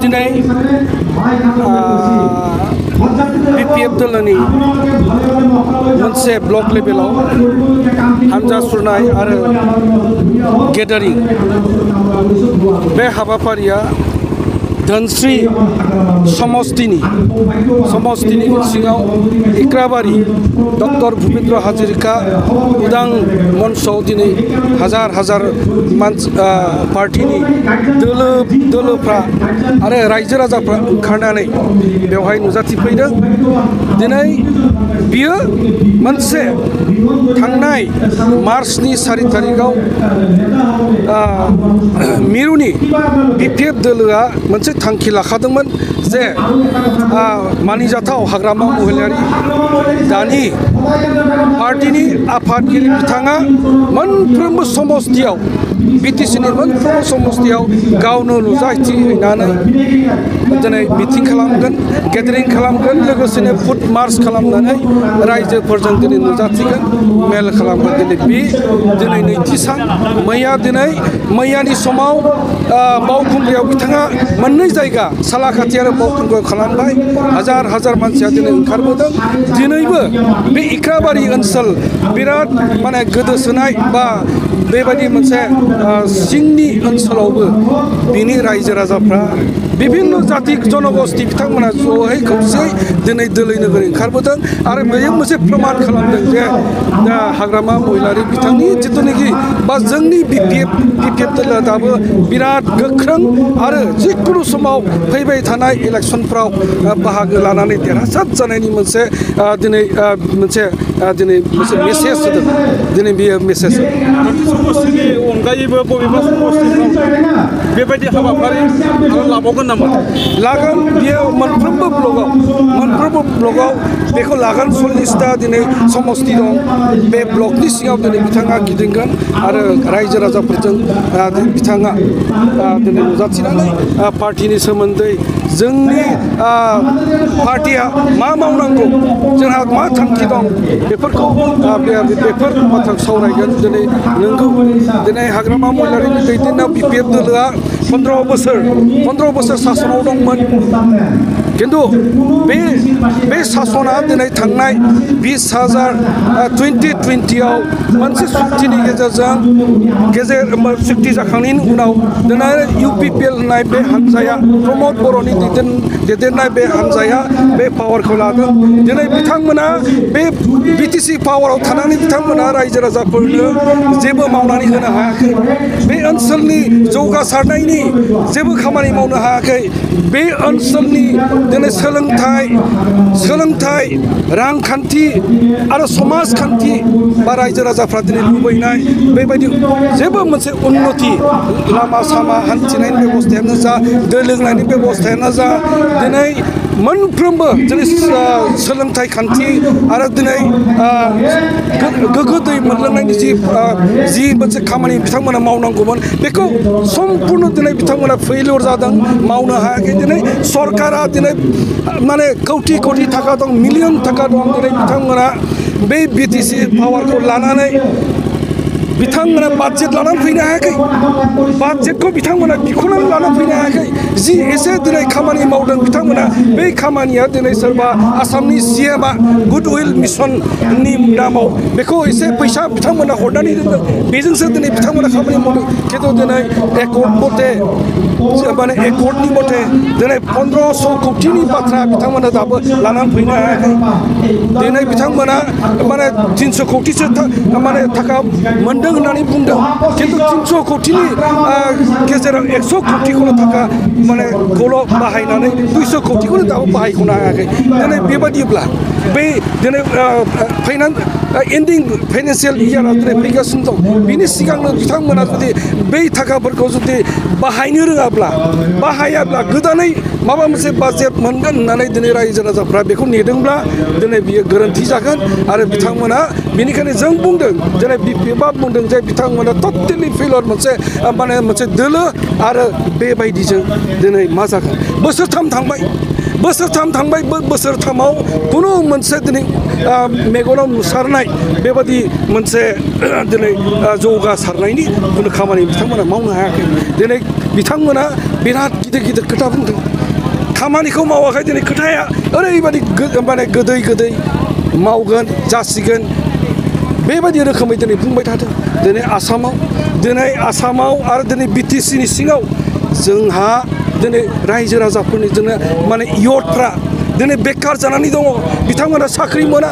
दिनै BPF दलनि मोनसे block लेभेलाव हानजा सुरनाय आरो गेदारिं बे हाबाफारिया धोनस्री समस्तिनि सिङाव इक्राबारि डक्टर भुपेन्द्र हाजरिका उदां मन्चआव दिनै हाजार पार्टीनि दोलोफ्रा आरो रायजो राजाफ्रा ओंखारनानै बेवहाय नुजाथिफैदों। दिनै बियो मोनसे थांनाय मार्चनि 4 तारिखआव मिरुनि BPF दोलोआ मोनसे थांखि लाखादोंमोन जे मानिजाथाव हाग्रामा महिलारि दानि पार्टीनि आफादगिरि बिथाङा मोनफ्रोमबो समस्तियाव BTCनि मोनफ्रोमबो समस्तियाव गावनो नुजाथिहैनानै दिनै मिटिं खालामगोन, गेदारिं खालामगोन, लोगोसेनो फुट मार्च खालामनानै रायजोफोरजों दिनै नुजाथिगोन, मेल खालामगोन। दिनै नैथि सान मैयानि समाव बावखुंग्रियाव बिथाङा मोननै जायगा सालाखाथि आरो बावखुंग्रियाव खालामबाय। हाजार मानसिया दिनै ओंखारबोदों। दिनैबो बे इक्राबारि ओनसोल बिराद माने गोदोसोनाय बा बेबायदि मोनसे सिंनि ओनसोलावबो बिनि रायजो राजाफ्रा विभिन्न जाति जनगोष्ठी बिथांमोना ज'है खौसेयै दिनै दोलै नोगोरै ओंखारबोदों आरो बेयो मोनसे प्रमान खालामदों जे हाग्रामा महिलारि बिथांनि जिथुनाखि बा जोंनि BPF दोलोआ दाबो बिराद गोख्रों आरो जिखुनु समाव फैबाय थानाय इलेक्सनफ्राव बाहागो लानानै देरहासार जानायनि मोनसे मोनसे मेसेज होदों। दिनै बेयो मेसेज समस्तिनि अनगायैबो बबेबा समस्तिफ्राव बेबायदि हाबाफारि लाबावगोन नामा? लागोन। बियो मोनफ्रोमबो ब्लकआव बेखौ लागोन। 40टा दिनै समस्ति दं। बे ब्लकनि सिङाव दिनै बिथाङा गिदिंगोन आरो रायजो राजाफोरजों बिथाङा दिनै नुजाथिनानै पार्टीनि सोमोन्दै जोंनि पार्टीया मा मावनांगौ, जोंहा मा थांखि दं, बेफोर बाथ्राखौ सावरायगोन। दिनै नोंगौ दिनै हाग्रामा महिलारिनि दैदेननायाव BPF दोलोआ 15 बोसोर सासनाव दंमोन। किन्तु बे सासना दिनै थांनाय 2020आव मोनसे सुक्तिनि गेजेरजों सुक्ति जाखांनायनि उनाव दिनै UPPL होननाय बे हान्जाया प्रमद बर'नि दैदेननाय बे हान्जाया बे पावारखौ लादों। दिनै बिथांमोना बे BTC पावाराव थानानै बिथांमोना रायजो राजाफोरनो जेबो मावनानै होनो हायाखै। बे ओनसोलनि जौगासारनायनि जेबो खामानि मावनो हायाखै। बे ओनसोलनि दिनै सोलोंथाइ रांखान्थि आरो समाजखान्थि बा रायजो राजाफ्रा दिनै लुबैनाय बेबायदि जेबो मोनसे उन्नति लामा सामा हान्थिनायनि बेबस्थायानो जा, दै लोंनायनि बेबस्थायानो जा, दिनै मोनफ्रोमबो दिनै सोलोंथाइ खान्थि आरो दिनै गोग्गो दै मोनलोंनायनि जि मोनसे खामानि बिथांमोना मावनांगौमोन बेखौ सम्पुर्ण दिनै बिथांमोना फेलियर जादों, मावनो हायाखै। दिनै सरकारा दिनै माने कौटि थाखा दं, मिलियन थाखा दं। दिनै बिथांमोना बे BTC पावारखौ लानानै बिथांमोना बाजेट लानानै फैनो हायाखै। बाजेटखौ बिथांमोना बिख'नानै लानानै फैनो हायाखै। जि एसे दिनै खामानि मावदों बिथांमोना, बे खामानिया दिनै सोरबा आसामनि CMआ गुडउइल मिशननि नामाव बेखौ एसे फैसा बिथांमोना हरनानै दोनदों। बेजोंसो दिनै बिथांमोना खामानि मावदों। खिन्थु दिनै एकर्डनि मथे दिनै 1500 कौटिनि बाथ्रा बिथांमोना दाबो लानानै फैनो हायाखै। दिनै बिथांमोना 300 कौटिसो थाखा मोनदों होननानै बुंदों। खिन्थु 300 कौटिनि गेजेराव 100 कौटिखौल' थाखा खौल' बाहायनानै 200 कौटिखौनो दाबो बाहायख'नो हायाखै। दिनै बेबायदिब्ला बे दिनै एन्डिं फाइनान्सियेल इयारा दिनै फैगासिनो दं। बिनि सिगांनो बिथांमोना जुदि बै थाखाफोरखौ जुदि बाहायाब्ला गोदानै माबा मोनसे बाजेट मोनगोन होननानै दिनै रायजो राजाफ्रा बेखौ नेदोंब्ला दिनै बियो गोरोन्थि जागोन। आरो बिथांमोना बेनिखायनो जों बुंदों, दिनै BPFआ बुंदों जे बिथांमोना टटेलि फेलियर मोनसे दोलो आरो बेबायदिजों दिनै मा जागोन। बोसोरथाम थांबाय। बोसोरथाम थांबाय बोसोरथामाव खुनु मोनसे दिनै मेगनाव नुसारनाय बेबादि मोनसे दिनै जौगासारनायनि खुनु खामानि बिथांमोना मावनो हायाखै दिनै बिथांमोना बिराद गिदिर गिदिर खोथा बुंदों खामानिखौ मावाखै दिनै खोथाया ओरैबादि माने गोदै मावगोन जासिगोन बेबायदि रोखोमै दिनै बुंबाय थादों दिनै आसामाव आरो दिनै बिटिसिनि सिङाव जोंहा दिनै रायजो राजाफोरनि जोंना माने इयथफ्रा दिनै बेकार जानानै दङ बिथांमोना साख्रि मोना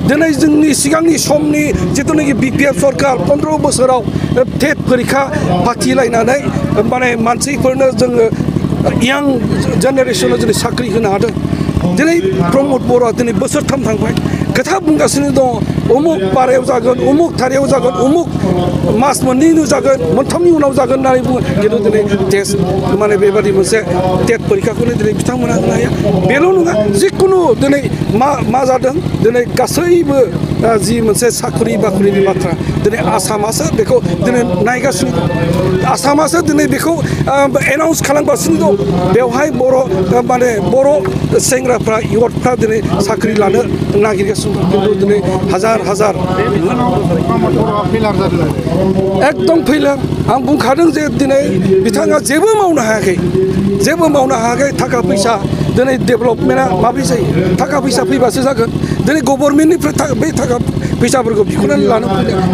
दिनै जोंनि सिगांनि समनि जिथुनाखि बिपिएफ सरकार 15 बोसोराव टेट परीक्षा फाथिलायनानै माने मानसिफोरनो जोङो यां जेनेरेसनाव दिनै साख्रि होनो हादों दिनै प्रमद बर'आ दिनै बोसोरथाम थांबाय खोथा बुंगासिनो दङ उमुक बारायाव जागोन उमुक थारियाव जागोन उमुक मास मोननैनि जागोन मोनथामनि उनाव जागोन होननानै बुङो खिन्थु दिनै टेस्ट माने बेबादि मोनसे टेट परीक्षाखौनो दिनै बिथांमोना होनो हाया बेल' नङा जिखुनु दिनै मा जादों दिनै गासैबो जि मोनसे साख्रि बाख्रिनि बाथ्रा दिनै आसामासो बेखौ दिनै नायगासिनो दं आसामासो दिनै बेखौ एनाउन्स खालामगासिनो दं बेवहाय माने बर' सेंग्राफ्रा इयथफ्रा दिनै साख्रि लानो नागिरगासिनो दं खिन्थु दिनै हाजार एकदम फैलार आं बुंखादों जे दिनै बिथाङा जेबो मावनो हायाखै थाखा फैसा दिनै डेभेलपमेन्टआ माबोरै जायो थाखा फैसा फैबासो जागोन दिनै गभर्नमेन्टनिफ्राय बे थाखा फैसाफोरखौ बिख'नानै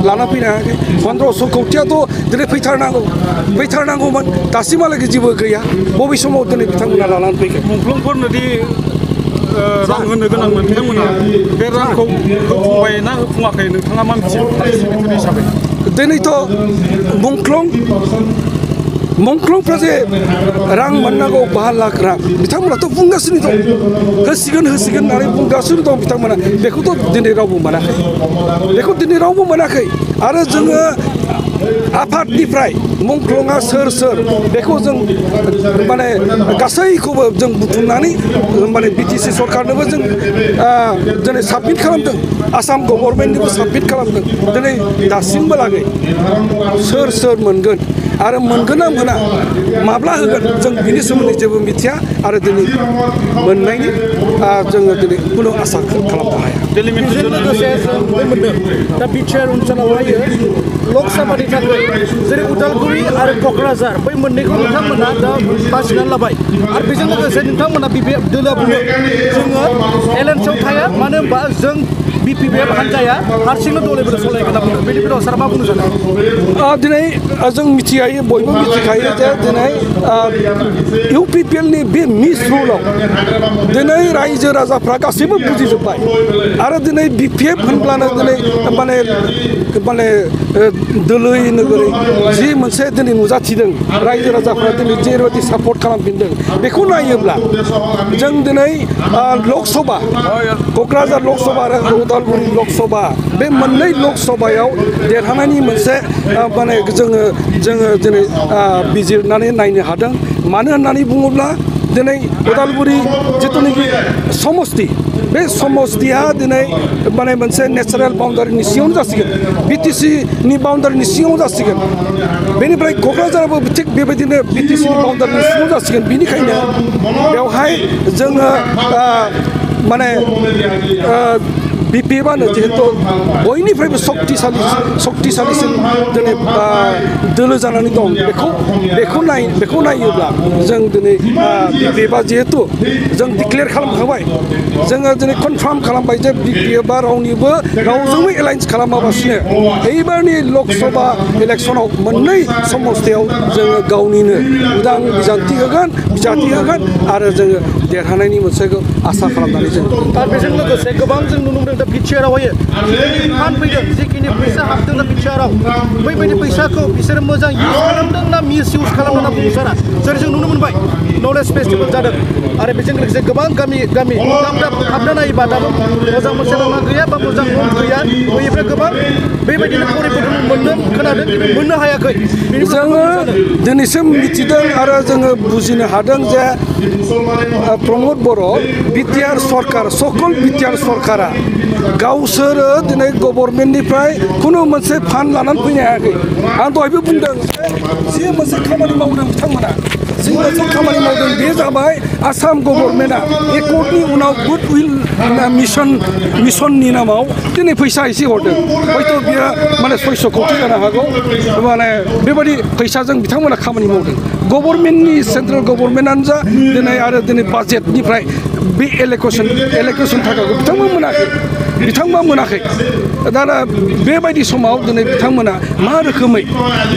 लाना फैनो हायाखै 1500 कौटियाथ' दिनै फैथारनांगौमोन दासिमहालागै जेबो गैया बबे समाव दिनै बिथांमोना लानानै फैगोन मुंख्लंफोरनोदि रां होनो गोनांमोन बिथांमोना बे रांखौ होफुंबाय ना होफुङाखै नोंथाङा मा मिथियो हिसाबै दिनैथ' मुंख्लंफ्रा जे रां मोननांगौ 5 लाख रां बिथांमोनाथ' बुंगासिनो दं होसिगोन होननानै बुंगासिनो दं बिथांमोना बेखौथ' दिनै रावबो मोनाखै आरो जोङो आफादनिफ्राय मुंख्लंआ सोर बेखौ जों माने गासैखौबो जों बुथुमनानै माने बिटिसि सरकारनोबो जों दिनै साबमिट खालामदों आसाम गभर्नमेन्टनोबो साबमिट खालामदों दिनै दासिमबो लागै सोर मोनगोन आरो मोनगोन ना मोना माब्ला होगोन जों बिनि सोमोन्दै जेबो मिथिया आरो दिनै मोननायनि जोङो दिनै खुनु आसा खालामनो हाया बेजों लोगोसे जों मोनदों दा बिटिआर ओनसोलावहायो लकसभानि थाखाय जेरै उदालगुरि आरो क'क्राझार बै मोननैखौ नोंथांमोना दा बासिनानै लाबाय आरो बेजों लोगोसे नोंथांमोना बिपिएफ दोलोआ बुङो जोङो एलायन्सआव थाया मानो होनबा जों बिपिएफ हान्जाया हारसिंनो दलेबोल सालायगोन बुङो बेनि बेलायाव सार मा बुंनो सानो दिनै जों मिथिखायो बयबो मिथिखायो जे दिनै इउपिपिएलनि बे मिस रुलाव दिनै रायजो राजाफ्रा गासैबो बुजिजोब्बाय आरो दिनै बिपिएफ होनब्लानो दिनै माने दोलै नोगोरै जि मोनसे दिनै नुजाथिदों रायजो राजाफ्रा दिनै जेरैबायदि सापर्ट खालामफिनदों बेखौ नायोब्ला जों दिनै लकसभा क'क्राझार लकसभा आरो उदालगुरि लकसभा बे मोननै लकसभायाव देरहानायनि मोनसे माने जोङो दिनै बिजिरनानै नायनो हादों मानो होननानै बुङोब्ला दिनै उदालगुरि जिथुनाखि समस्ति बे समस्तिया दिनै माने मोनसे नेचारेल बाउन्डारिनि सिङावनो जासिगोन बिटिसिनि बाउन्डारिनि सिङाव जासिगोन बेनिफ्राय क'क्राझाराबो थिग बेबायदिनो बिटिसिनि बाउन्डारिनि सिङाव जासिगोन बेनिखायनो बेवहाय जोङो माने बिपिएफआनो जिहेतु बयनिफ्रायबो सक्तिशालिसिन दिनै दोलो जानानै दं बेखौ नायोब्ला जों दिनै बिपिएफआ जिहेतु जों डिक्लेयार खालामखाबाय जोङो दिनै कनफार्म खालामबाय जे बिपिएफआ रावजोंबो एलायन्स खालामाबासिनो एबारनि लकसभा इलेक्सनाव मोननै समस्तियाव जोङो गावनिनो उदां बिजाथि होगोन आरो जोङो देरहानायनि मोनसेखौ आसा खालामनानै जों आरो बेजों लोगोसे गोबां जों नुनो मोनदों दा बिटिआरआवहाय फानफैदों जिखिनि फैसा हाबदों दा बिटिआरआव बैबायदि फैसाखौ बिसोरो मोजां इउज खालामदों ना मिस इउज खालामदों होनना बुंनो साना जेरै जों नुनो मोनबाय नलेज फेस्टिभेल जादों आरो बेजों लोगोसे गोबां गामि हाबना नायोबा दाबो मोजां मोनसे लामा गैया बा मोजां न' गैया बैनिफ्राय गोबां बेबायदिनो परिबर्तन खोनादों खिन्थु मोननो हायाखै जोङो दिनैसिम मिथिदों आरो जोङो बुजिनो हादों जे प्रमद बर' बिटिआर सरकार सकल बिटिआर सरकारा गावसोरो दिनै गभर्नमेन्टनिफ्राय खुनु मोनसे फान्ड लानानै फैनो हायाखै आं दहायबो बुंदों जे मोनसे खामानि मावदों बिथांमोना मोनसे खामानि मावदों बे जाबाय आसाम गभर्नमेन्टआ एकर्डनि उनाव गुडविल मिशननि नामाव दिनै फैसा एसे हरदों हयथ' बियो माने 600 कोटी जानो हागौ माने बेबायदि फैसाजों बिथांमोना खामानि मावदों गभर्नमेन्टनि सेन्ट्रेल गभर्नमेन्टआनो जा दिनै आरो दिनै बाजेटनिफ्राय बे एलोकेसन थाखाखौ बिथांमोना मोनाखै दाना बेबायदि समाव दिनै बिथांमोना मा रोखोमै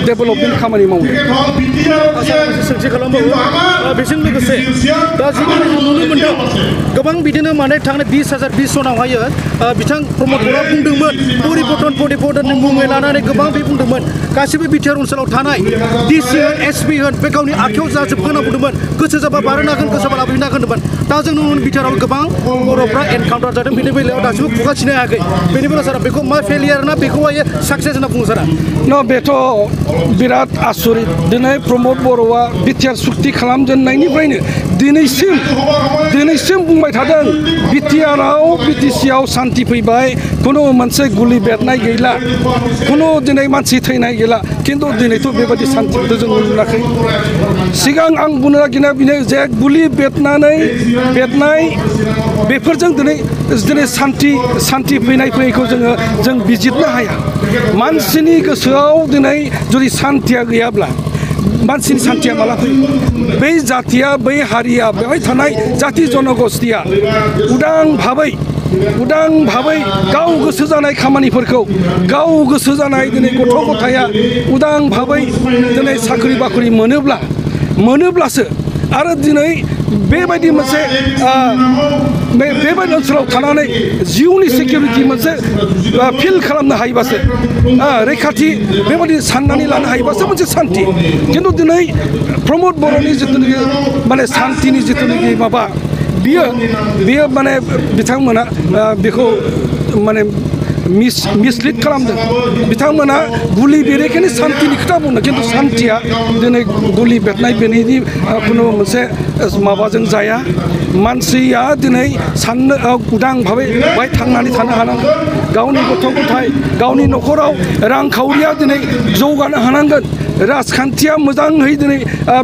डेभेलपमेन्ट खामानि मावदों सोंथि खालामबावो बेजों लोगोसे दा जों नुनो मोनदों गोबां बिदिनो माने थांनाय 20,020 सनावहायो बिथां प्रमद बर'आ बुंदोंमोन परिबर्तननि मुङै लानानै गोबां बे बुंदोंमोन गासिबो बिटिआर ओनसोलाव थानाय डिसि होन एसपि होन बे गावनि आखायाव जाजोबगोन होनना बुंदोंमोन गोसो जाबा बारनो हागोन गोसो जाबा लाबोनो हागोन होनदोंमोन दा जों नुनो मोनो बिटिआराव गोबां बर'फ्रा एनकाउन्टार जादों बेनि बेलायाव दासिमबो खुगाथिनो हायाखै बेनि बेलायाव सारा बेखौ मा फेलियार ना बेखौहाय साक्सेस होनना बुङो सारा न बेथ' बिराद आसरित दिनै प्रमद बर'आ बिटिआर सुक्ति खालामजेननायनिफ्रायनो दिनैसिम बुंबाय थादों बिटिआराव बिटिसिआव सान्थि फैबाय खुनु मोनसे गुलि बेरनाय गैला खुनु दिनै मानसि थैनाय गैला खिन्थु दिनैथ' बेबायदि सान्थिखौथ' जों नुनाखै सिगां आं बुंनो नागिरनाया बेनो जे गुलि बेरनाय बेफोरजों दिनै सान्थि फैनायखौ जों बिजिरनो हाया मानसिनि गोसोआव दिनै जुदि सान्थिया गैयाब्ला मानसिनि सान्थिया माला फैयो बै जातिया बै हारिया बेवहाय थानाय जाति जनगोष्ठिया उदां भाबै गाव गोसो जानाय खामानिफोरखौ गाव गोसो जानाय दिनै गथ' गथाया उदां भाबै दिनै साख्रि बाख्रि मोनोब्लासो आरो दिनै बेबायदि मोनसे बेबायदि ओनसोलाव थानानै जिउनि सिकिउरिटि मोनसे फिल खालामनो हायोबासो रैखाथि बेबायदि साननानै लानो हायोबासो मोनसे सान्थि खिन्थु दिनै प्रमद बर'नि जिथुनाखि माने सान्थिनि जिथुनाखि माबा बियो माने बिथांमोना बेखौ माने मिसलिड खालामदों बिथांमोना गुलि बेरेखायनो सान्थिनि खोथा बुंदों खिन्थु सान्थिया दिनै गुलि बेरनाय बेनि खुनु मोनसे माबाजों जाया मानसिया दिनै साननो उदां भाबै बाहाय थांनानै थानो हानांगोन गावनि गथ' गथाय गावनि न'खराव रांखावरिया दिनै जौगानो हानांगोन राजखान्थिया मोजाङै दिनै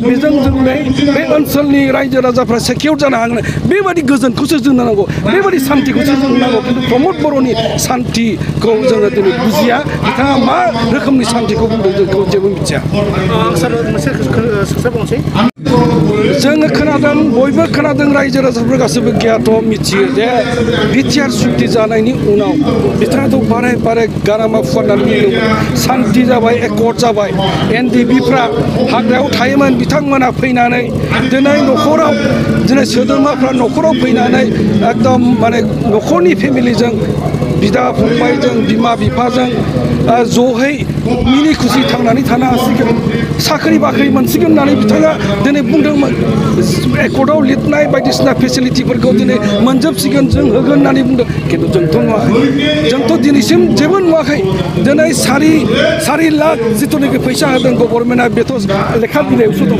बेजों जोंनि बे ओनसोलनि रायजो राजाफ्रा सेकिउर जानो हागोन बेबायदि गोजोनखौसो जोंनो नांगौ बेबायदि सान्थिखौसो जों नांगौ खिन्थु प्रमद बर'नि सान्थिखौ जोङो दिनै बुजिया बिथाङा मा रोखोमनि सान्थिखौ बुंदों जोंखौ जेबो मिथिया जोङो खोनादों बयबो खोनादों रायजो राजाफोर गासैबो गियाथ' मिथियो जे बिटिआर सुक्ति जानायनि उनाव बिथाङाथ' बारे गारामा फुवारनानै बुंदोंमोन सान्थि जाबाय एकर्ड जाबाय एनडिबिफ्रा हाग्रायाव थायोमोन बिथांमोना फैनानै दिनै न'खराव दिनै सोद्रोमाफ्रा न'खराव फैनानै एकदम माने न'खरनि फेमिलिजों बिदा फंबायजों बिमा बिफाजों ज'है मिनि खुसि थांनानै थानो हासिगोन साख्रि बाख्रि मोनसिगोन होननानै बिथाङा दिनै बुंदोंमोन एकर्डआव लिरनाय बायदिसिना फेसिलिटिफोरखौ दिनै मोनजोबसिगोन जों होगोन होननानै बुंदों खिन्थु जोंथ' नुवाखै जोंथ' दिनैसिम जेबो नुवाखै दिनै 4 लाख जिथुनाखि फैसा होदों गभर्नमेन्टआ बेथ' लेखा बिलाइयावसो दङ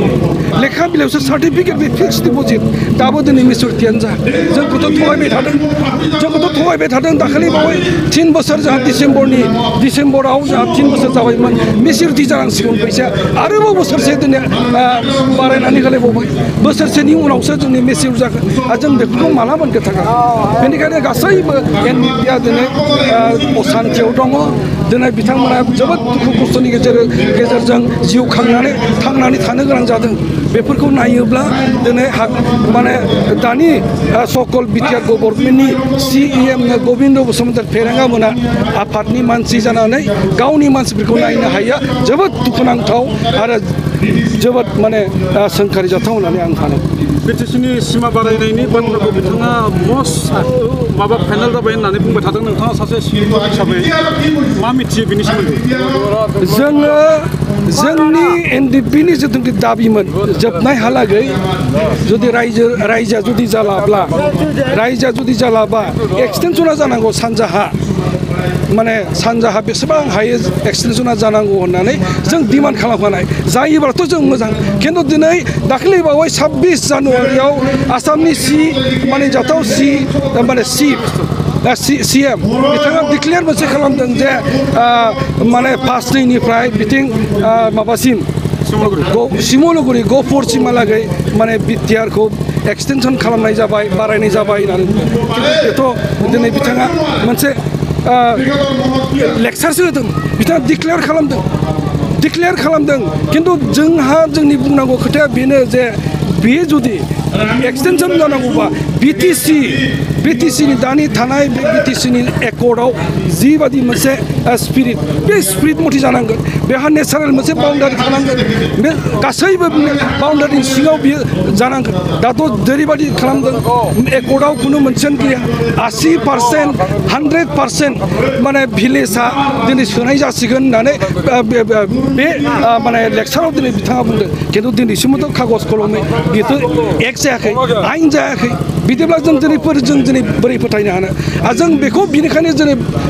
लेखा बिलाइयावसो सार्टिफिकेट बे फिक्स डिप'जिट दाबो दिनै मेचुरिटियानो जा जोंखौथ' थगायबाय थादों दाखालि बावै 3 बोसोर जोंहा डिसेम्बराव जोंहा 3 बोसोर जाबायमोन मेचुरिटि जानांसिगोन फैसाया आरोबाव बोसोरसे दिनै बारायनानै होलायबावबाय बोसोरसेनि उनावसो जोंनि मेचिउर जागोन आरो जों बेफोरखौ माला मोनगोन थाखा बेनिखायनो गासैबो एनडिपिआ दिनै असान्थियाव दङ दिनै बिथांमोना जोबोद दुखु खस्थ'नि गेजेरजों जिउ खांनानै थांनानै थानो गोनां जादों बेफोरखौ नायोब्ला दिनै माने दानि सकल बिटिआर गभर्नमेन्टनि CEM गबिन्द बसुमतारी फेरेंगा मोना आफादनि मानसि जानानै गावनि मानसिफोरखौ नायनो हायिया जोबोद दुखुनांथाव आरो जोबोद माने सोंखारि जाथाव होननानै आं सानो बिटिसिनि सिमा बारायनायनि बाथ्राखौ बिथाङा माबा फाइनाल जाबाय होननानै बुंबाय थादों नोंथाङा सासे सिनियर हिसाबै मा मिथियो बिनि सोमोन्दै जोङो जोंनि एनडिपिनि जिथुनाखि दाबिमोन जोबनायहालागै जुदि रायजोआ जुदि जालाबा एक्सटेनसना जानांगौ सानजाहा बेसेबां हायो एक्सटेनसना जानांगौ होननानै जों डिमान्ड खालामखानाय जायोब्लाथ' जों मोजां खिन्थु दिनै दाखालि बावै 26 जानुवारियाव आसामनि जाथाव CM बिथाङा डिक्लेयार मोनसे खालामदों जे माने 5 निफ्राय बिथिं माबासिम सिमलगुरि गहपुरसिमहालागै माने बिटिआरखौ एक्सटेनसन खालामनाय जाबाय बारायनाय जाबाय होननानै बेथ' दिनै बिथाङा मोनसे लेक्सारसो होदों बिथाङा डिक्लेयार खालामदों खिन्थु जोंहा जोंनि बुंनांगौ खोथाया बेनो जे बे जुदि एक्सटेनसन जानांगौबा बिटिसिनि दानि थानाय बे बिटिसिनि एकर्डआव जिबादि मोनसे स्पिरिट बे स्पिरिट मथे जानांगोन बेहा नेचारेल मोनसे बाउन्डारि थानांगोन बे गासैबो बाउन्डारिनि सिङाव बियो जानांगोन दाथ' जेरैबायदि खालामदों एकर्डआव खुनु मोनसेयानो गैया 80% 100% माने भिलेजआ दिनै सोनाय जासिगोन होननानै बे माने लेक्साराव दिनै बिथाङा बुंदों खिन्थु दिनैसिमबोथ' कागज कलमै बेथ' एक जायाखै आइन जायाखै बिदिब्ला जों दिनै बोरै फोथायनो हानो जों बेखौ बिनिखायनो जों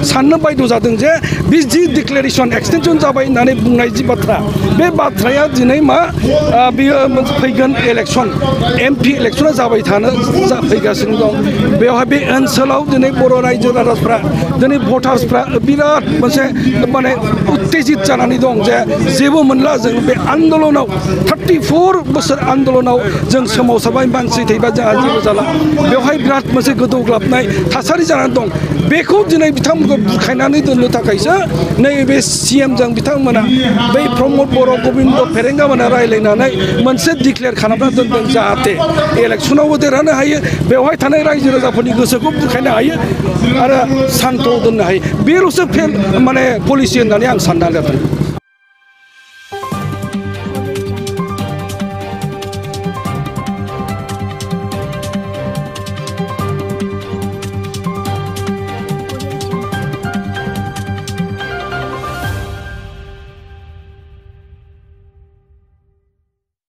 साननो बायद' जादों जे बे जि डिक्लेरेसन एक्सटेनसन जाबाय होननानै बुंनाय जि बाथ्रा बे बाथ्राया दिनै मा बेयो फैगोन इलेक्सन MP इलेक्सना फैगासिनो दं बेवहाय बे ओनसोलाव दिनै बर' रायजो राजाफ्रा दिनै भटार्सफ्रा बिराद मोनसे माने उत्तेजित जानानै दं जे जेबो मोनला जों बे आन्दलनाव 34 बोसोर आन्दलनाव जों सोमावसारबाय मानसि थैबा जोंहा जेबो जाला बेवहाय बिराद मोनसे गोदौग्लाबनाय थासारि जानानै दं बेखौ दिनै बिथांमोनखौ बुरखायनानै दोननो थाखायसो नैबे CMजों बिथांमोना बै प्रमद बर' गबिन्द फेरेंगामोना रायज्लायनानै मोनसे डिक्लेयार खालामना दोनदों जाहाथे इलेक्सनावबो देरहानो हायो बेवहाय थानाय रायजो राजाफोरनि गोसोखौ बुरखायनो हायो आरो सान्त दोननो हायो बेल'सो माने पलिसि होननानै आं सानना लादों